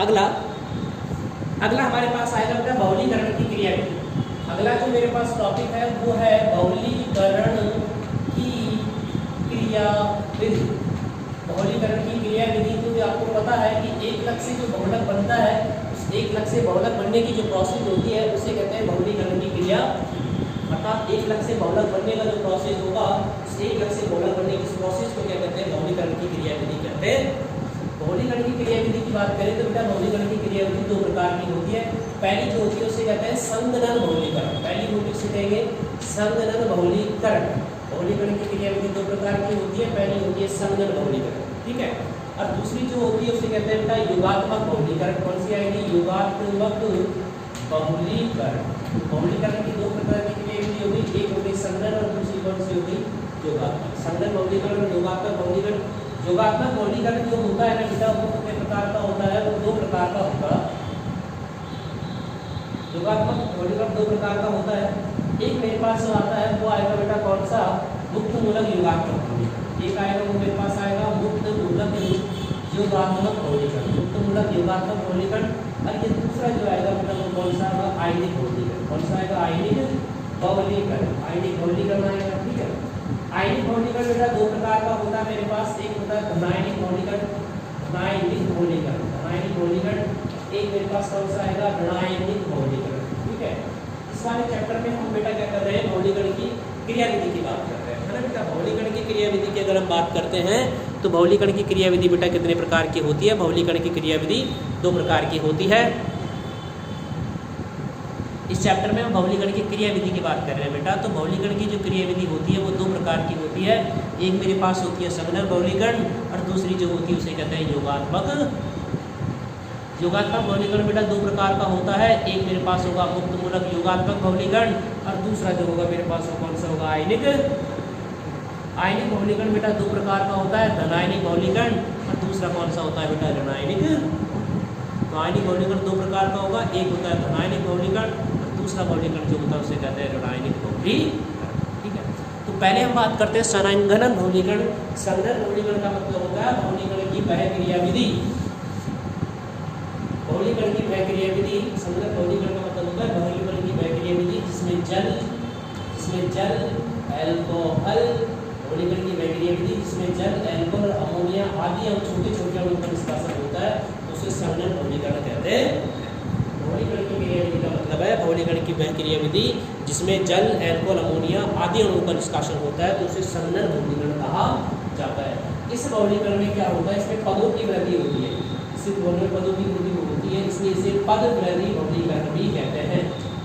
अगला अगला हमारे पास आएगा बेटा बहुलीकरण की क्रियाविधि। अगला जो मेरे पास टॉपिक है वो है बहुलीकरण की क्रियाविधि। बहुलीकरण की क्रियाविधि तो आपको पता है कि एक लक्ष्य से जो बहुलक बनता है, उस एक लक्ष्य से बहुलक बनने की जो प्रोसेस होती है उसे कहते हैं बहुलीकरण की क्रिया। अर्थात एक लक्ष्य से बहुलक बनने का जो प्रोसेस होगा, उस एक लक्ष्य से बहुलक बनने की प्रोसेस को क्या कहते हैं? बहुलीकरण की क्रियाविधि कहते हैं। बहुलीकरण की क्रियाविधि की बात करें तो बेटा बहुलीकरण की क्रियाविधि दो प्रकार की होती है। पहली जो होती है उसे कहते हैं संगनन बहुलीकरण। पहली होती है उसे कहेंगे संगनन बहुलीकरण। बहुलीकरण की क्रियाविधि दो प्रकार की होती है। पहली होती है संगनन बहुलीकरण, ठीक है, और दूसरी जो होती है उसे कहते हैं बेटा योगात्मक बहुलीकरण। कौन सी आएगी? योगात्मक बहुलीकरण। बहुलीकरण की दो प्रकार की क्रियाविधि होगी, एक होगी संगनन और दूसरी कौन सी होगी? योगात्मक। संगनन बहुलीकरण और योगात्मक बहुलीकरण। योगात्मक बहुलीकरण जो होता है ना बेटा वो कितने प्रकार का होता है? वो दो प्रकार का होता है। योगात्मक बहुलीकरण दो प्रकार का होता है। एक मेरे पास जो आता है वो आएगा बेटा कौन सा? मुक्त मूलक योगात्मक बहुलीकरण। एक आएगा वो मेरे पास आएगा मुक्त मूलक योगात्मक बहुलीकरण, मुक्त मूलक योगात्मक बहुलीकरण। और ये दूसरा जो आएगा बेटा वो कौन सा आएगा? आयनिक बहुलीकरण। कौन सा आएगा? आयनिक बहुलीकरण। आयनिक बहुलीकरण आएगा, ठीक है। आयनिक बहुलीकरण बेटा दो प्रकार का होता है मेरे पास। एक होता है धनायनिक बहुलीकरण, धनायनिक बहुलीकरण, धनायनिक बहुलीकरण। एक मेरे पास कौन सा आएगा? ऋणायनिक बहुलीकरण, ठीक है। इस वाले चैप्टर में हम बेटा क्या कर रहे हैं? बहुलीकरण की क्रियाविधि की बात कर रहे हैं, है ना बेटा। बहुलीकरण की क्रियाविधि की अगर हम बात करते हैं तो बहुलीकरण की क्रियाविधि बेटा कितने प्रकार की होती है? बहुलीकरण की क्रियाविधि दो प्रकार की होती है। इस चैप्टर में हम बहुलीकरण की क्रियाविधि की बात कर रहे हैं बेटा। तो बहुलीकरण की जो क्रियाविधि होती है वो दो प्रकार की होती है। एक मेरे पास होती है संगनन बहुलीकरण और दूसरी जो होती है उसे कहते हैं योगात्मक। योगात्मक बहुलीकरण बेटा दो प्रकार का होता है। एक मेरे पास होगा मुक्त मूलक योगात्मक बहुलीकरण और दूसरा जो होगा मेरे पास वो कौन सा होगा? आयनिक। आयनिक बहुलीकरण बेटा दो प्रकार का होता है, धनायनिक बहुलीकरण और दूसरा कौन सा होता है बेटा? ऋणायनिक। तो आयनिक बहुलीकरण दो प्रकार का होगा, एक होता है धनायनिक बहुलीकरण और दूसरा बहुलीकरण जो होता है उसे कहते हैं ऋणायनिक बहुलीकरण, ठीक है। तो पहले हम बात करते हैं संगनन बहुलीकरण। संगनन बहुलीकरण का मतलब होता है बहुलीकरण की वह क्रियाविधि। बहुलीकरण की वह क्रियाविधि, संगनन बहुलीकरण का मतलब होता है बहुलीकरण की वह क्रियाविधि जिसमें जल, अल्कोहल, बहुलीकरण की वह क्रियाविधि जिसमें जल, अल्कोहल, अमोनिया आदि और छोटे छोटे अणुओं का निष्कासन होता है, उसे संगनन बहुलीकरण कहते हैं। बहुलीकरण की क्रियाविधि का मतलब है बहुलीकरण की वह क्रियाविधि जिसमें जल, अल्कोहल, अमोनिया आदि अणुओं का निष्कासन होता है तो उसे संगनन बहुलीकरण कहा जाता है। इस बहुलीकरण में क्या होता है? इसमें पदों की वृद्धि होती है। इस पदों की वृद्धि होती है, इसलिए इसे पद वृद्धि बहुलीकरण भी कहते हैं।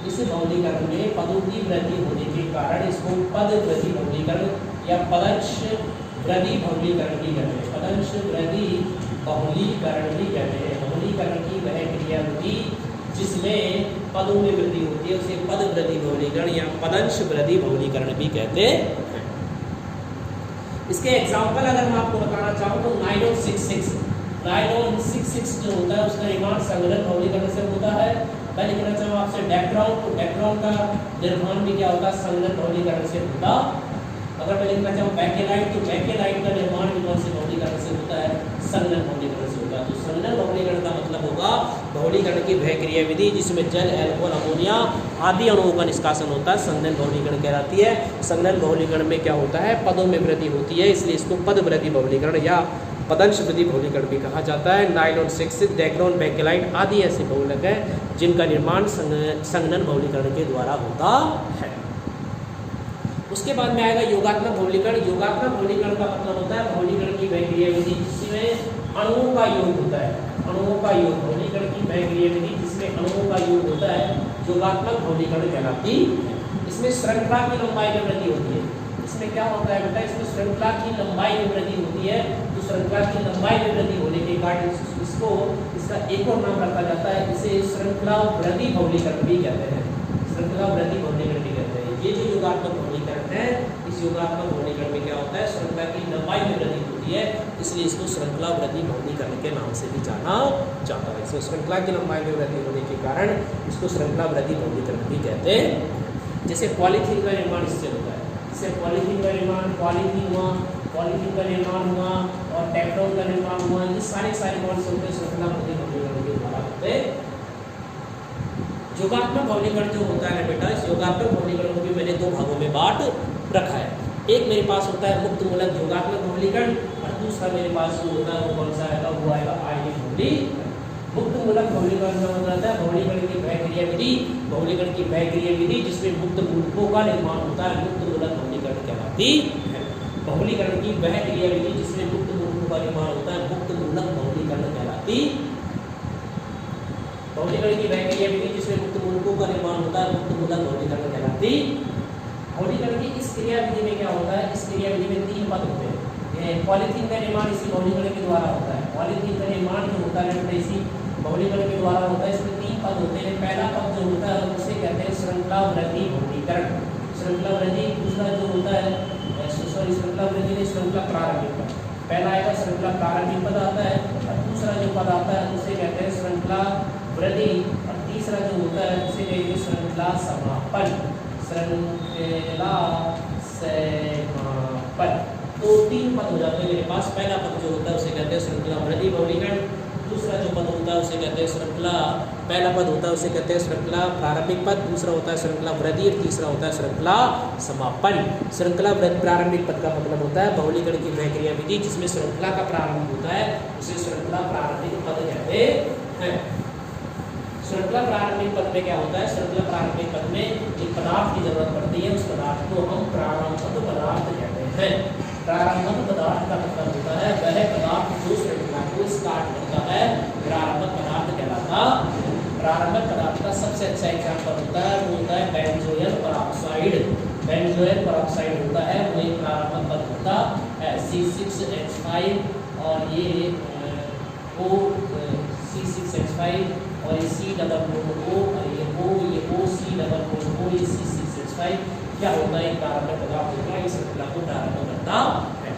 इस बहुलीकरण में पदों की वृद्धि होने के कारण इसको पद वृद्धि बहुलीकरण या पदंश वृद्धि बहुलीकरण भी कहते हैं। पदंश वृद्धि बहुलीकरण भी कहते हैं। बहुलीकरण की वह क्रियाविधि जिसमें पदों में वृद्धि होती है उसे पद वृद्धि बहुलीकरण या पदंश वृद्धि बहुलीकरण भी कहते हैं। इसके एग्जाम्पल अगर मैं आपको बताना चाहूँ तो नायलॉन 66 जो होता है उसका निर्माण संगनन बहुलीकरण से होता है। मैं लिखना चाहूँ आपसे डेक्ट्रॉन, तो डेक्ट्रॉन का निर्माण भी क्या होता है? संगनन बहुलीकरण से होता। अगर मैं लिखना चाहूँ बैकेलाइट, तो बैकेलाइट का निर्माण भी कौन से बहुलीकरण से होता है? संगनन बहुलीकरण से होता है। तो संगनन बहुलीकरण का मतलब होगा बहुलीकरण की वह क्रियाविधि जिसमें जल, अल्कोहल, अमोनिया आदि अणुओं का निष्कासन होता है, संगनन बहुलीकरण कहलाती है। संगनन बहुलीकरण में क्या होता है? पदों में वृद्धि होती है, इसलिए इसको पद वृद्धि बहुलीकरण या पदंश वृद्धि बहुलीकरण भी कहा जाता है। नायलॉन 66, डेक्ट्रॉन, बैकेलाइट आदि ऐसे बहुलक हैं जिनका निर्माण संगनन बहुलीकरण के द्वारा होता है। उसके बाद में आएगा योगात्मक बहुलीकरण। योगात्मक बहुलीकरण का मतलब होता है बहुलीकरण की वह क्रियाविधि जिसमें अणुओं का योग होता है। अणुओं का योग, बहुलीकरण की वह क्रियाविधि जिसमें अणुओं का योग होता है योगात्मक बहुलीकरण कहलाती है। इसमें श्रृंखला की लंबाई में वृद्धि होती है। इसमें क्या होता है बेटा? इसमें श्रृंखला की लंबाई में वृद्धि होती है। तो श्रृंखला की लंबाई में वृद्धि होने के कारण इसको इसका एक और नाम रखा जाता है, इसे श्रृंखला वृद्धि बहुलीकरण भी कहते हैं। श्रृंखला वृद्धि बहुलीकरण भी कहते हैं। ये जो योगात्मक बहुलीकरण है, इस योगात्मक बहुलीकरण में क्या होता है? श्रृंखला की लंबाई में वृद्धि होती है, इसलिए इसको श्रृंखला वृद्धि बहुलीकरण के नाम से भी जाना जाता है। इसमें श्रृंखला की लंबाई में वृद्धि होने के कारण इसको श्रृंखला वृद्धि बहुलीकरण भी कहते हैं। जैसे पॉलीथीन का निर्माण इससे होता है, इससे पॉलीथीन का निर्माण, पॉलीथीन का निर्माण हुआ और टेफ्लॉन का निर्माण हुआ। ये सारे कौन से होते हैं? श्रृंखला वृद्धि बहुलीकरण के द्वारा योगात्मक भौलीकरण जो होता है बेटा, इस योगात्मक भौलीकरण को भी मैंने दो भागों में बांट रखा है। एक मेरे पास होता है मुक्त मूलक योगात्मक भौलीकरण और दूसरा मेरे पास जो होता है वो कौन सा आएगा, वो आएगा आयनिक भौलीकरण। मुक्त मूलक भौलीकरण का मतलब है भौलीकरण की वह क्रिया विधि, भौलीकरण की वह क्रिया विधि जिसमें मुक्त मूलकों का निर्माण होता है, मुक्त मूलक भौलीकरण कहलाती है। भौलीकरण की वह क्रिया विधि जिसमें मुक्त मूलकों का निर्माण होता है, मुक्त मूलक भौलीकरण कहलाती। भौलीकरण की वह क्रिया विधि जिसमें मुक्त मूलकों का निर्माण होता है, मुक्त मूलक भौलीकरण कहलाती। भौलीकरण की इस क्रिया विधि में क्या होता है, इस क्रिया विधि में तीन पद होते हैं। पॉलीथीन का निर्माण इसी भौलीकरण के द्वारा होता है। पॉलीथीन का निर्माण जो होता है इसी भौलीकरण के द्वारा होता है। इसमें तीन पद होते हैं। पहला पद जो होता है उसे कहते हैं श्रृंखला वृद्धि भौलीकरण, श्रृंखला वृद्धि। दूसरा जो होता है श्रृंखला वृद्धि नहीं, श्रृंखला प्रारंभिक पद। पहला आएगा श्रृंखला प्रारंभिक पद आता है और दूसरा जो पद आता है उसे कहते हैं श्रृंखला वृद्धि और तीसरा जो होता है उसे कहते हैं श्रृंखला समापन, श्रृंखला समापन। तो तीन पद हो जाते हैं मेरे पास। पहला पद जो होता है उसे कहते हैं श्रृंखला वृद्धि भौलीकरण, दूसरा जो पद होता है उसे कहते हैं श्रृंखला, पहला पद होता है उसे कहते हैं श्रृंखला प्रारंभिक पद, दूसरा होता है श्रृंखला वृद्धि और तीसरा होता है श्रृंखला समापन। श्रृंखला प्रारंभिक पद का मतलब होता है भौलीकरण की वह क्रिया विधि जिसमें श्रृंखला का प्रारंभ होता है, उसे श्रृंखला प्रारंभिक पद कहते हैं। श्रृंखला प्रारंभिक पद में क्या होता है, श्रृंखला प्रारंभिक पद में एक पदार्थ की जरूरत पड़ती है, उस पदार्थ को हम प्रारंभक पदार्थ कहते हैं। प्रारंभक पदार्थ का मतलब होता है वह पदार्थ जो श्रृंखला को स्टार्ट करता है, प्रारंभक पदार्थ कहलाता। प्रारंभक पदार्थ का सबसे अच्छा एग्जाम्पल होता है वो होता है बेंजोइल पेरोक्साइड। बेंजोइल पेरोक्साइड होता है वो एक प्रारंभक पद होता है C6H5 और ये C6H5 और ये C डबल बॉन्ड O और ये O C double bond O, ये C6H5 क्या होता है, प्रारंभक पदार्थ होता है, इस श्रृंखला को प्रारंभ करता है।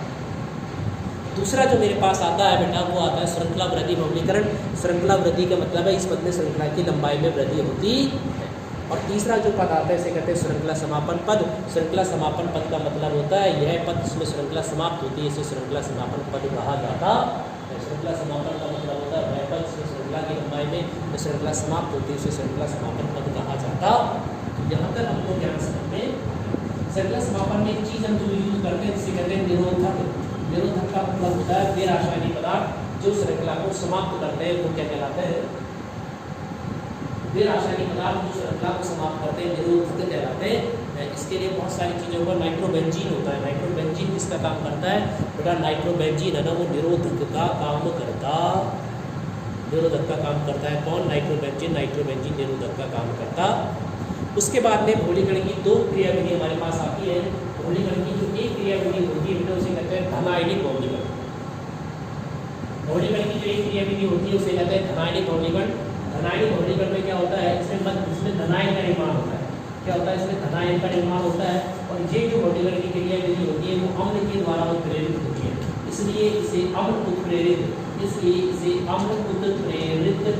दूसरा जो मेरे पास आता है बेटा वो आता है श्रृंखला वृद्धि भौलीकरण। श्रृंखला वृद्धि का मतलब है इस पद में श्रृंखला की लंबाई में वृद्धि होती है। और तीसरा जो पद आता है इसे कहते हैं श्रृंखला समापन पद। श्रृंखला समापन पद का मतलब होता है यह पद जिसमें श्रृंखला समाप्त होती है, इसे श्रृंखला समापन पद कहा जाता है। श्रृंखला समापन का मतलब होता है वह पद जिसमें श्रृंखला की लंबाई में श्रृंखला समाप्त होती है, उसे श्रृंखला समापन पद कहा जाता। यहाँ तक हमको ध्यान समझ में। श्रृंखला समापन में एक चीज हम जो यूज करते हैं जिसे कहते हैं निरोधक। निरोधक का मतलब होता है वे रासायनिक पदार्थ जो श्रृंखला को समाप्त करते हैं वो क्या कहलाते हैं, वे रासायनिक पदार्थ जो श्रृंखला को समाप्त करते हैं निरोधक कहलाते हैं। इसके लिए बहुत सारी चीज़ों का नाइट्रोबेंजीन होता है। नाइट्रोबेंजीन किसका काम करता है बेटा, नाइट्रोबेंजीन है ना वो निरोधक का काम करता, निरोधक का काम करता है। कौन, नाइट्रोबेंजीन। नाइट्रोबेंजीन निरोधक का काम करता। उसके बाद में भौलीकरण की दो क्रिया विधि हमारे पास आती है। भौलीकरण की जो एक क्रिया विधि होती है उसे कहते हैं धनायनिक भौलीकरण। भौलीकरण की जो एक क्रिया विधि होती है उसे कहते हैं धनायनिक भौलीकरण। धनायनिक भौलीकरण में क्या होता है, इसमें धनायन का निर्माण होता है। क्या होता है, इसमें धनायन का निर्माण होता है और ये जो भौलीकरण की क्रिया विधि होती है वो अम्ल के द्वारा उत्प्रेरित होती है, इसलिए इसे अम्ल उत्प्रेरित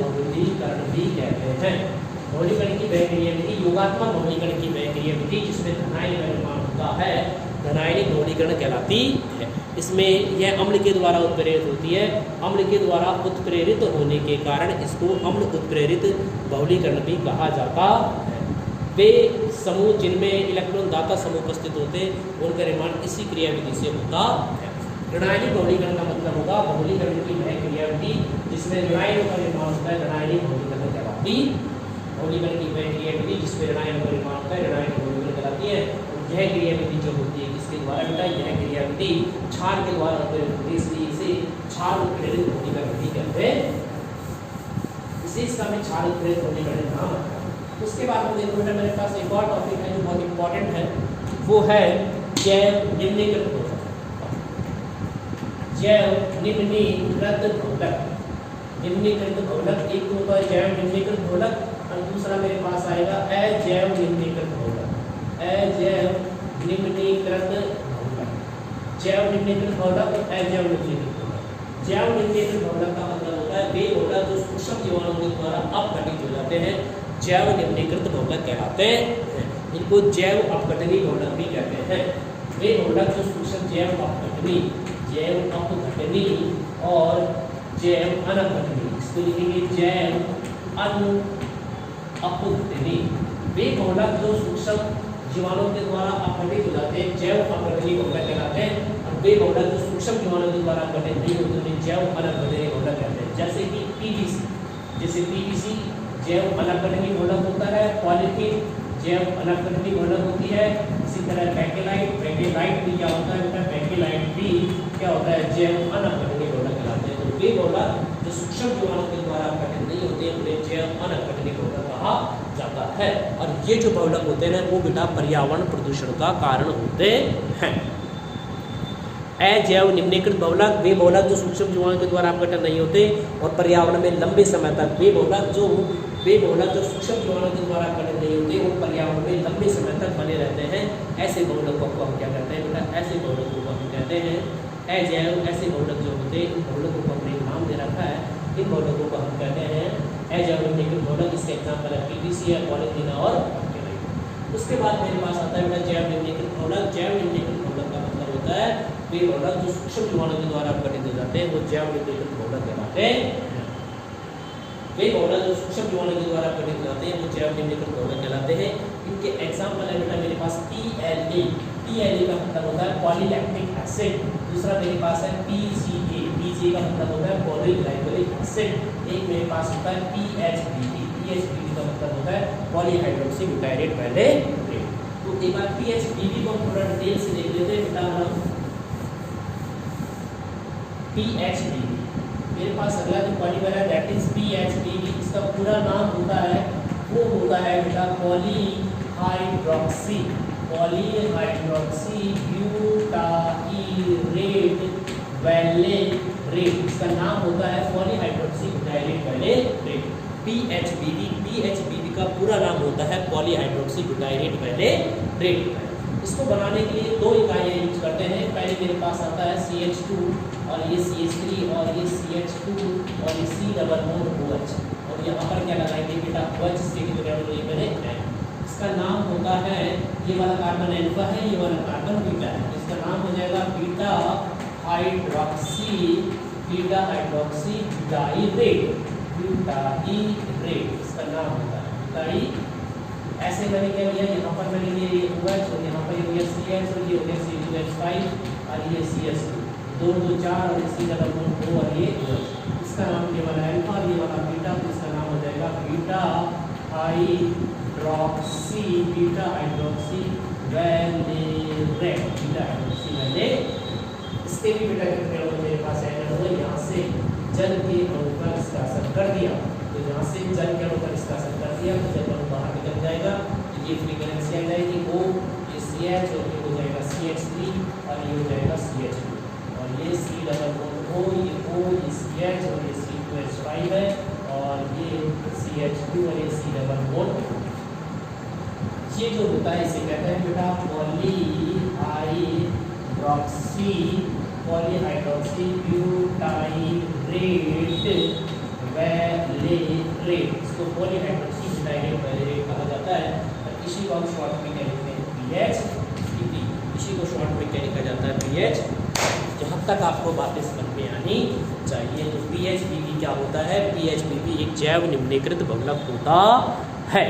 भौलीकरण भी कहते हैं। भौलीकरण की वह क्रिया विधि योगात्मक भौलीकरण की वह क्रिया विधि जिसमें धनायन का निर्माण होता है, धनायनिक भौलीकरण कहलाती है। इसमें यह अम्ल के द्वारा उत्प्रेरित होती है। अम्ल के द्वारा उत्प्रेरित होने के कारण इसको अम्ल उत्प्रेरित भौलीकरण भी कहा जाता है। वे समूह जिनमें इलेक्ट्रॉन दाता समूह उपस्थित होते हैं उनका निर्माण इसी क्रिया विधि से होता है। ऋणायनिक भौलीकरण का मतलब होगा भौलीकरण की वह क्रिया विधि जिसमें ऋणायनों का निर्माण होता है, ऋणायनिक भौलीकरण कहलाती। भौलीकरण की वह क्रिया विधि जिसमें ऋणायनों का निर्माण होता है, ऋणायनिक भौलीकरण कहलाती है। यह क्रिया विधि जो होती है किसके द्वारा बेटा, यह क्रिया विधि क्षार के द्वारा उत्प्रेरित होती है, इसलिए इसे क्षार उत्प्रेरित भौलीकरण भी कहते हैं। इसे इसका में क्षार उत्प्रेरित भौलीकरण नाम है। उसके बाद में देखो बेटा मेरे पास एक और टॉपिक है जो बहुत इंपॉर्टेंट है, वो है जैव निम्नीकृत घोलक। जैव निम्नीकृत घोलक, निम्नीकृत घोलक एक तो होता है जैव निम्नीकृत घोलक और दूसरा मेरे पास आएगा अजैव निम्नीकृत घोलक। अजैव निम्नीकृत घोलक, जैव निम्नीकृत घोलक और अजैव निम्नीकृत घोलक। जैव निम्नीकृत घोलक का मतलब होता है वे घोलक जो सूक्ष्म जीवाणुओं के द्वारा अपघटित हो जाते हैं, जैव निम्नीकृत घोलक कहलाते हैं। इनको जैव अपघटनी घोलक भी कहते हैं। वे घोलक जो सूक्ष्म जैव अपघटनी और जैव अनअपघटनी, इसको लिखेंगे जैव अपघटनी। वे बहुलक जो सूक्ष्म जीवाणुओं के द्वारा अपघटित हो जाते हैं जैव अपघटनी बहुलक कहलाते हैं, और वे बहुलक जो सूक्ष्म जीवाणुओं के द्वारा अपघटित नहीं होते उन्हें जैव अनअपघटनी बहुलक कहते हैं। जैसे कि पीवीसी जैव अनअपघटनी बहुलक होता है, पॉलीथीन जैव अनअपघटनी बहुलक होती है। इसी तरह बैकेलाइट भी क्या होता है बेटा, बैकेलाइट भी क्या होता है, जैव अनअपघटनी बहुलक कहलाते हैं। तो वे बहुलक जो सूक्ष्म जीवाणुओं के द्वारा अपघटित नहीं होते उन्हें जैव अनअपघटनी बहुलक कहा जाता है। और ये जो बहुलक होते हैं वो बेटा पर्यावरण प्रदूषण का कारण होते हैं। अजैव निम्नीकृत बहुलक वे बहुलक जो सूक्ष्म जीवाणुओं के द्वारा अपघटन नहीं होते और पर्यावरण में लंबे समय तक वे बहुलक जो सूक्ष्म जीवाणुओं के द्वारा अपघटित नहीं होते और पर्यावरण में लंबे समय तक बने रहते हैं, ऐसे बहुलकों को हम क्या कहते हैं बेटा, ऐसे बहुलकों को हम कहते हैं अजैव। ऐसे बहुलक जो होते हैं इन बहुलकों को हमने नाम दे रखा है, इन बहुलकों को हम कहते हैं अजैव निम्नीकृत बहुलक। इसके एग्जाम्पल है पीवीसी है, पॉलीथीन और बैकेलाइट। उसके बाद मेरे पास आता है बेटा जैव निम्नीकृत बहुलक। जैव निम्नीकृत बहुलक का मतलब होता है वे बहुलक जो सूक्ष्म जीवाणुओं के द्वारा अपघटित हो जाते हैं वो जैव निम्नीकृत बहुलक कहलाते हैं। वे बहुलक जो सूक्ष्म जीवाणुओं के द्वारा अपघटित हो जाते हैं वो जैव निम्नीकृत बहुलक कहलाते हैं। इनके एग्जाम्पल है बेटा मेरे पास PLA का मतलब होता है पॉलीलैक्टिक एसिड। दूसरा मेरे पास है PGA का मतलब होता है पॉलीग्लाइकोलिक एसिड। एक मेरे पास होता है PHBB का मतलब होता है पॉलीहाइड्रोक्सी ब्यूटाइरेट वैलेरेट। तो एक बार PHBB को पूरा डिटेल से देख लेते हैं बेटा हम। PHBB मेरे पास अगला जो पॉलीमर है दैट इज PHBB। इसका पूरा नाम होता है वो होता है बेटा पॉलीहाइड्रोक्सी ब्यूटाइरेट वैलेरेट। इसका नाम होता है पॉलीहाइड्रोक्सी ब्यूटाइरेट वैलेरेट। PHBB का पूरा नाम होता है पॉलीहाइड्रोक्सी ब्यूटाइरेट वैलेरेट। इसको बनाने के लिए दो इकाइयाँ यूज करते हैं। पहले मेरे पास आता है CH2 और ये CH3 और ये CH2 और ये C डबल बॉन्ड OH और यहाँ पर क्या लगाएंगे बेटा OH, इसके मैंने इसका नाम होता है, ये वाला कार्बन अल्फा है, ये वाला कार्बन बीटा है। इसका नाम हो जाएगा बीटा हाइड्रोक्सी ब्यूटाइरेट। इसका नाम होता है ब्यूटाइरेट। ऐसे मैंने क्या लिया, यहाँ पर मैंने लिया ये OH और यहाँ पर ये हो गया CH और ये हो गया C2H5 और ये CH2 2 2 4 और C डबल बॉन्ड 2 और ये OH। इसका नाम ये वाला अल्फा और ये वाला बीटा, तो इसका नाम हो जाएगा बीटा हाइड्रोक्सी वैलेरेट। इसके भी बेटा मेरे पास है यहाँ से जल के अणु पर इसका असर कर दिया, तो यहाँ से जल के अणु पर इसका असर कर दिया तो जल अणु बाहर निकल जाएगा, ये फ्री करेंसी आ जाएगी O, ये CH और ये हो जाएगा CH3 और ये हो जाएगा CH2 और ये C डबल बॉन्ड O, ये O, ये CH और ये C2H5 है और ये CH2 और ये C डबल बॉन्ड। ये जो होता है इसे कहते हैं बेटा पॉलीहाइड्रोक्सी ब्यूटाइरेट वैलेरेट। इसको पॉलीहाइड्रोक्सी ब्यूटाइरेट वैलेरेट कहा जाता है। और इसी को हम शॉर्ट में क्या लिखते हैं PHBB। इसी को शॉर्ट में क्या लिखा जाता है PH। जहाँ तक आपको बातें समझ में आनी चाहिए। तो PHBB क्या होता है, PHBB एक जैव निम्नीकृत बहुलक होता है।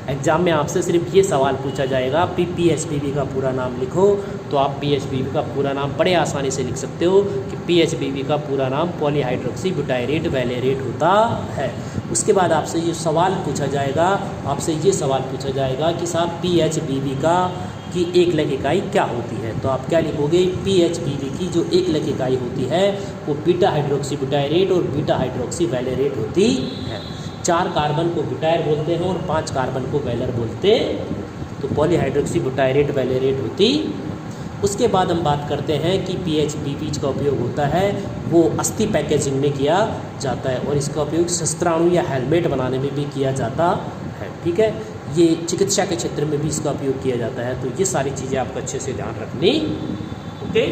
एग्जाम में आपसे सिर्फ ये सवाल पूछा जाएगा PHBB का पूरा नाम लिखो, तो आप PHBB का पूरा नाम बड़े आसानी से लिख सकते हो कि PHBB का पूरा नाम पॉलीहाइड्रोक्सी ब्यूटाइरेट वैलेरेट होता है। उसके बाद आपसे ये सवाल पूछा जाएगा, कि साहब PHBB की एकलक इकाई क्या होती है। तो आप क्या लिखोगे, PHBB की जो एकलक इकाई होती है वो बीटा हाइड्रोक्सी ब्यूटाइरेट और बीटा हाइड्रोक्सी वैलेरेट होती है। 4 कार्बन को ब्यूटायर बोलते हैं और 5 कार्बन को वैलर बोलते हैं। तो पॉलीहाइड्रोक्सी ब्यूटाइरेट वैलेरेट होती। उसके बाद हम बात करते हैं कि PHBB का उपयोग होता है वो अस्थि पैकेजिंग में किया जाता है और इसका उपयोग शस्त्राणु या हेलमेट बनाने में भी किया जाता है। ठीक है, ये चिकित्सा के क्षेत्र में भी इसका उपयोग किया जाता है। तो ये सारी चीज़ें आपको अच्छे से ध्यान रखनी। ओके।